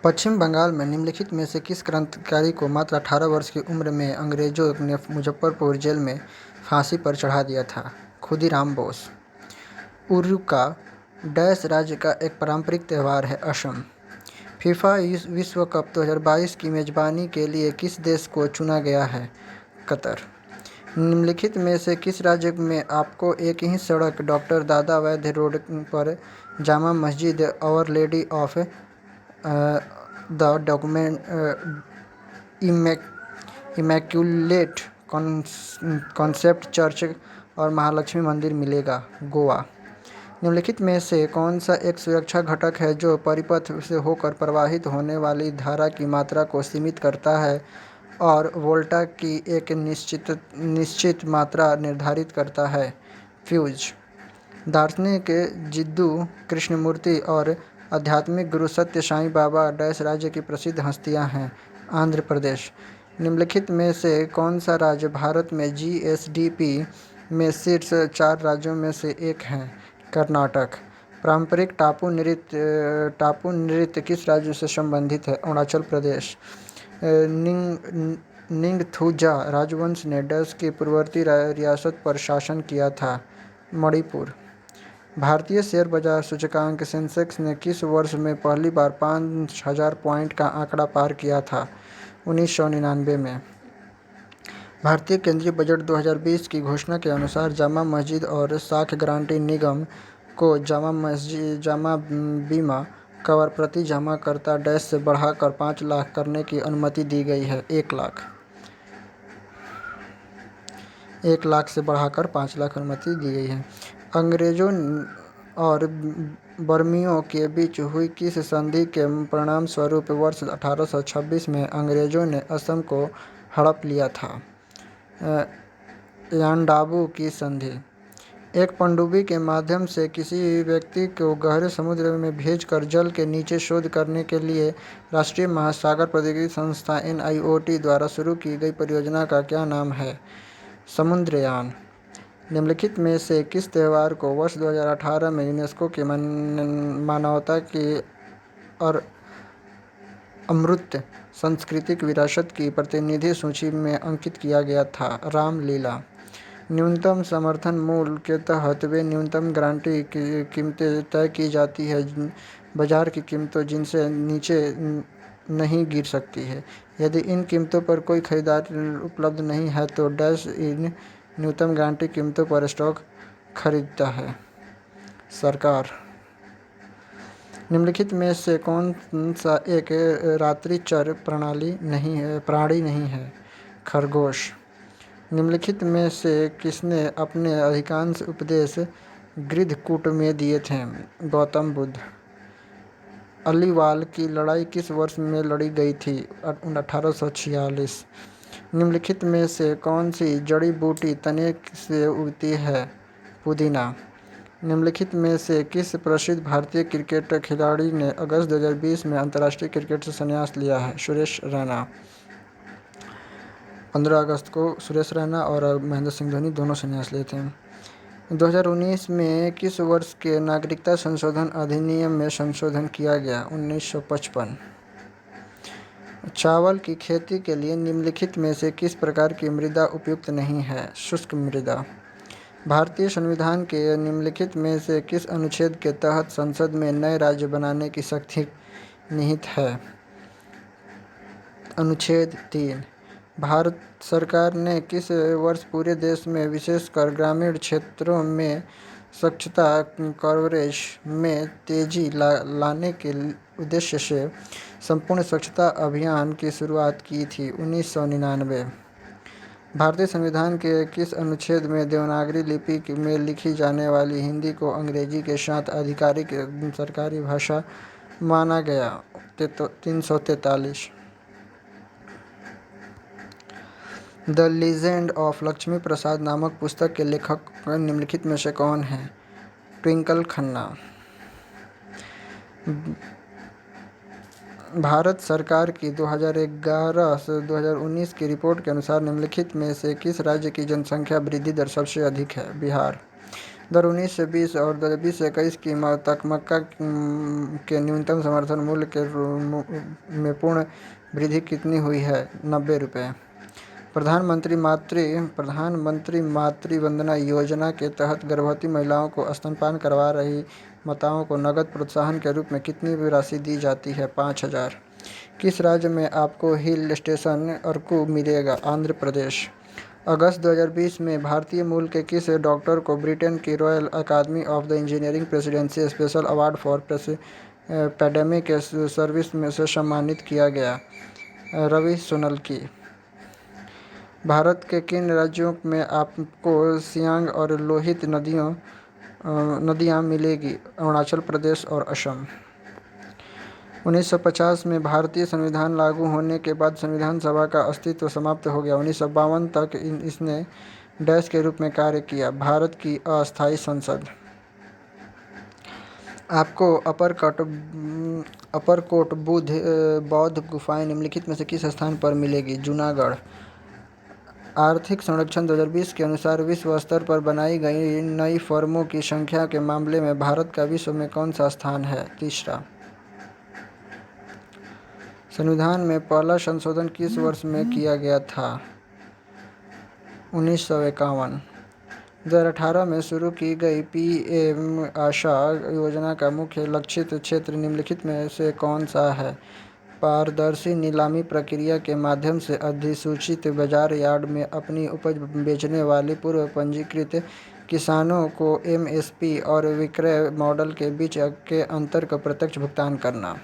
पश्चिम बंगाल में निम्नलिखित में से किस क्रांतिकारी को मात्र 18 वर्ष की उम्र में अंग्रेजों ने मुजफ्फरपुर जेल में फांसी पर चढ़ा दिया था? खुदीराम बोस। उरुका डैश राज्य का एक पारंपरिक त्यौहार है? असम। फीफा विश्व कप 2022 की मेजबानी के लिए किस देश को चुना गया है? कतर। निम्नलिखित में से किस राज्य में आपको एक ही सड़क डॉक्टर दादा वैद्य रोड पर Jama Masjid Our Lady of the Immaculate Concept Church और महालक्ष्मी मंदिर मिलेगा? गोवा। निम्नलिखित में से कौन सा एक सुरक्षा घटक है जो परिपथ से होकर प्रवाहित होने वाली धारा की मात्रा को सीमित करता है और वोल्टा की एक निश्चित मात्रा निर्धारित करता है? फ्यूज। दार्शनिक जिद्दू कृष्णमूर्ति और आध्यात्मिक गुरु सत्य साईं बाबा डैश राज्य की प्रसिद्ध हस्तियां हैं? आंध्र प्रदेश। निम्नलिखित में से कौन सा राज्य भारत में जीएसडीपी में शीर्ष 4 राज्यों में से एक है? कर्नाटक। पारंपरिक टापू नृत्य किस राज्य से संबंधित है? अरुणाचल प्रदेश। निंगथौजा राजवंश ने डैश की पूर्ववर्ती रियासत पर शासन किया था? मणिपुर। भारतीय शेयर बाजार सूचकांक सेंसेक्स ने किस वर्ष में पहली बार 5,000 पॉइंट का आंकड़ा पार किया था? 1999 में। भारतीय केंद्रीय बजट 2020 की घोषणा के अनुसार जामा मस्जिद और साख गारंटी निगम को जामा बीमा कवर प्रति जमाकर्ता डैश से बढ़ाकर 5 लाख करने की अनुमति दी गई है? 1 लाख। 1 लाख से बढ़ाकर 5 लाख अनुमति दी गई है। अंग्रेजों और बर्मियों के बीच हुई किस संधि के परिणाम स्वरूप वर्ष 1826 में अंग्रेजों ने असम को हड़प लिया था? यांडाबू की संधि। एक पनडुब्बी के माध्यम से किसी व्यक्ति को गहरे समुद्र में भेजकर जल के नीचे शोध करने के लिए राष्ट्रीय महासागर प्रौद्योगिकी संस्थान NIOT द्वारा शुरू की गई परियोजना का क्या नाम है? समुद्रयान। निम्नलिखित में से किस त्यौहार को वर्ष 2018 में यूनेस्को की मानवता की और अमूर्त सांस्कृतिक विरासत की प्रतिनिधि सूची में अंकित किया गया था? रामलीला। न्यूनतम समर्थन मूल्य के तहत वे न्यूनतम गारंटी की कीमतें तय की जाती है बाजार की कीमतों जिनसे नीचे नहीं गिर सकती है। यदि इन कीमतों पर कोई खरीदार उपलब्ध नहीं है तो डैश इन न्यूनतम गारंटी कीमतों पर स्टॉक खरीदता है? सरकार। निम्नलिखित में से कौन सा एक रात्रिचर प्राणी नहीं है? खरगोश। निम्नलिखित में से किसने अपने अधिकांश उपदेश गृद्धकूट में दिए थे? गौतम बुद्ध। अलीवाल की लड़ाई किस वर्ष में लड़ी गई थी? 1846। निम्नलिखित में से कौन सी जड़ी बूटी तने से उगती है? पुदीना। निम्नलिखित में से किस प्रसिद्ध भारतीय क्रिकेट खिलाड़ी ने अगस्त 2020 में अंतर्राष्ट्रीय क्रिकेट से संन्यास लिया है? सुरेश रैना। 15 अगस्त को सुरेश रैना और महेंद्र सिंह धोनी दोनों संन्यास लिए थे। 2019 में किस वर्ष के नागरिकता संशोधन अधिनियम में संशोधन किया गया? 1955। चावल की खेती के लिए निम्नलिखित में से किस प्रकार की मृदा उपयुक्त नहीं है? शुष्क मृदा। भारतीय संविधान के निम्नलिखित में से किस अनुच्छेद के तहत संसद में नए राज्य बनाने की शक्ति निहित है? अनुच्छेद 3। भारत सरकार ने किस वर्ष पूरे देश में विशेषकर ग्रामीण क्षेत्रों में स्वच्छता कवरेज में तेजी लाने के उद्देश्य से संपूर्ण स्वच्छता अभियान की शुरुआत की थी? 1999। भारतीय संविधान के किस अनुच्छेद में देवनागरी लिपि में लिखी जाने वाली हिंदी को अंग्रेजी के साथ आधिकारिक सरकारी भाषा माना गया? 343। द लीजेंड ऑफ लक्ष्मी प्रसाद नामक पुस्तक के लेखक निम्नलिखित में से कौन है? ट्विंकल खन्ना। भारत सरकार की 2011 से 2019 की रिपोर्ट के अनुसार निम्नलिखित में से किस राज्य की जनसंख्या वृद्धि दर सबसे अधिक है? बिहार। दर 19 से 20 और 20 से 21 की तक मक्का के न्यूनतम समर्थन मूल्य में पूर्ण वृद्धि कितनी हुई है? 90 रुपये। प्रधानमंत्री मातृ वंदना योजना के तहत गर्भवती महिलाओं को स्तनपान करवा रही माताओं को नगद प्रोत्साहन के रूप में कितनी राशि दी जाती है? 5,000। किस राज्य में आपको हिल स्टेशन अरकू मिलेगा? आंध्र प्रदेश। अगस्त 2020 में भारतीय मूल के किस डॉक्टर को ब्रिटेन की Royal Academy of the Engineering Presidency Special Award for pandemic service में से सम्मानित किया गया? रवि सोलंकी। भारत के किन राज्यों में आपको सियांग और लोहित नदियाँ मिलेगी? अरुणाचल प्रदेश और असम। 1950 में भारतीय संविधान लागू होने के बाद संविधान सभा का अस्तित्व समाप्त हो गया। 1952 तक इसने डैश के रूप में कार्य किया? भारत की अस्थायी संसद। आपको अपरकोट बौद्ध गुफाएं निम्नलिखित में से किस स्थान पर मिलेगी? जूनागढ़। आर्थिक सर्वेक्षण 2020 के अनुसार विश्व स्तर पर बनाई गई नई फर्मों की संख्या के मामले में भारत का विश्व में कौन सा स्थान है? तीसरा। संविधान में पहला संशोधन किस वर्ष में किया गया था? 1951। 2018 में शुरू की गई पीएम आशा योजना का मुख्य लक्षित क्षेत्र निम्नलिखित में से कौन सा है? पारदर्शी नीलामी प्रक्रिया के माध्यम से अधिसूचित बाजार यार्ड में अपनी उपज बेचने वाले पूर्व पंजीकृत किसानों को एमएसपी और विक्रय मॉडल के बीच के अंतर का प्रत्यक्ष भुगतान करना।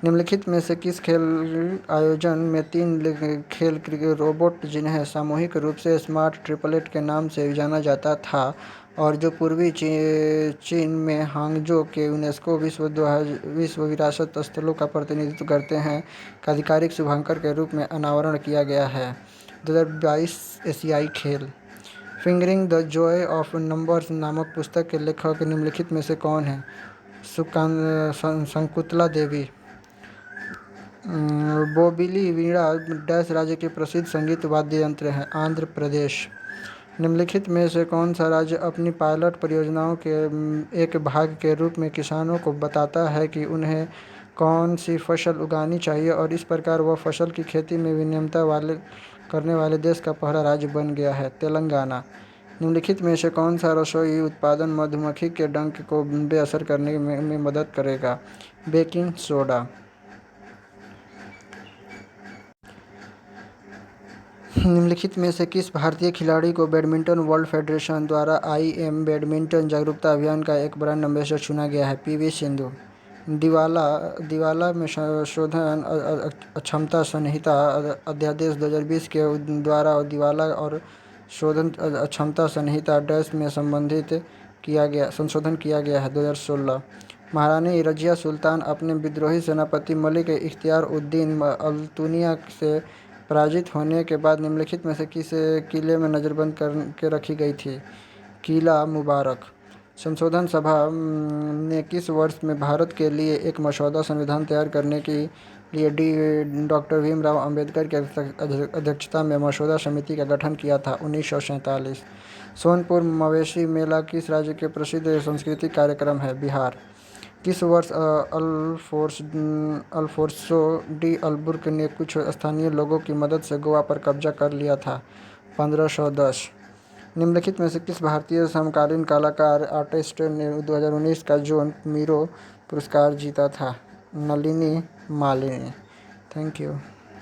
निम्नलिखित में से किस खेल आयोजन में 3 खेल रोबोट जिन्हें सामूहिक रूप से स्मार्ट ट्रिपलेट के नाम से जाना जाता था और जो पूर्वी चीन में हांगझो के यूनेस्को विश्व विरासत स्थलों का प्रतिनिधित्व करते हैं का आधिकारिक शुभारंभ के रूप में अनावरण किया गया है? 2022 एशियाई खेल। Fingering the Joy of numbers नामक पुस्तक के लेखक निम्नलिखित में से कौन है? शकुंतला देवी। बोबिली वीणा डैश राज्य के प्रसिद्ध संगीत वाद्य यंत्र है? आंध्र प्रदेश। निम्नलिखित में से कौन सा राज्य अपनी पायलट परियोजनाओं के एक भाग के रूप में किसानों को बताता है कि उन्हें कौन सी फसल उगानी चाहिए और इस प्रकार वह फसल की खेती में विनियमितता करने वाले देश का पहला राज्य बन गया है? तेलंगाना। निम्नलिखित में से कौन सा रसोई उत्पादन मधुमक्खी के डंक को बेअसर करने में मदद करेगा? Baking soda. निम्नलिखित में से किस भारतीय खिलाड़ी को बैडमिंटन वर्ल्ड फेडरेशन द्वारा IM बैडमिंटन जागरूकता अभियान का एक ब्रांड एम्बेसडर चुना गया है? PV सिंधु। दिवाला में शोधन अक्षमता संहिता अध्यादेश 2020 के द्वारा दिवाला और शोधन अक्षमता संहिता डैश में संशोधन किया गया है? 2016। महारानी रजिया सुल्तान अपने विद्रोही सेनापति मलिक इख्तियार उद्दीन अल्तुनिया से पराजित होने के बाद निम्नलिखित में से किस किले में नज़रबंद करके रखी गई थी? किला मुबारक। संशोधन सभा ने किस वर्ष में भारत के लिए एक मसौदा संविधान तैयार करने के लिए डॉक्टर भीमराव अंबेडकर की अध्यक्षता में मसौदा समिति का गठन किया था? 1947। सोनपुर मवेशी मेला किस राज्य के प्रसिद्ध सांस्कृतिक कार्यक्रम है? बिहार। किस वर्ष अल्फोंसो डी अल्बुर्क ने कुछ स्थानीय लोगों की मदद से गोवा पर कब्जा कर लिया था? 1510। निम्नलिखित में से किस भारतीय समकालीन कलाकार आर्टिस्ट ने 2019 का जॉन मीरो पुरस्कार जीता था? नलिनी मालिनी। Thank you.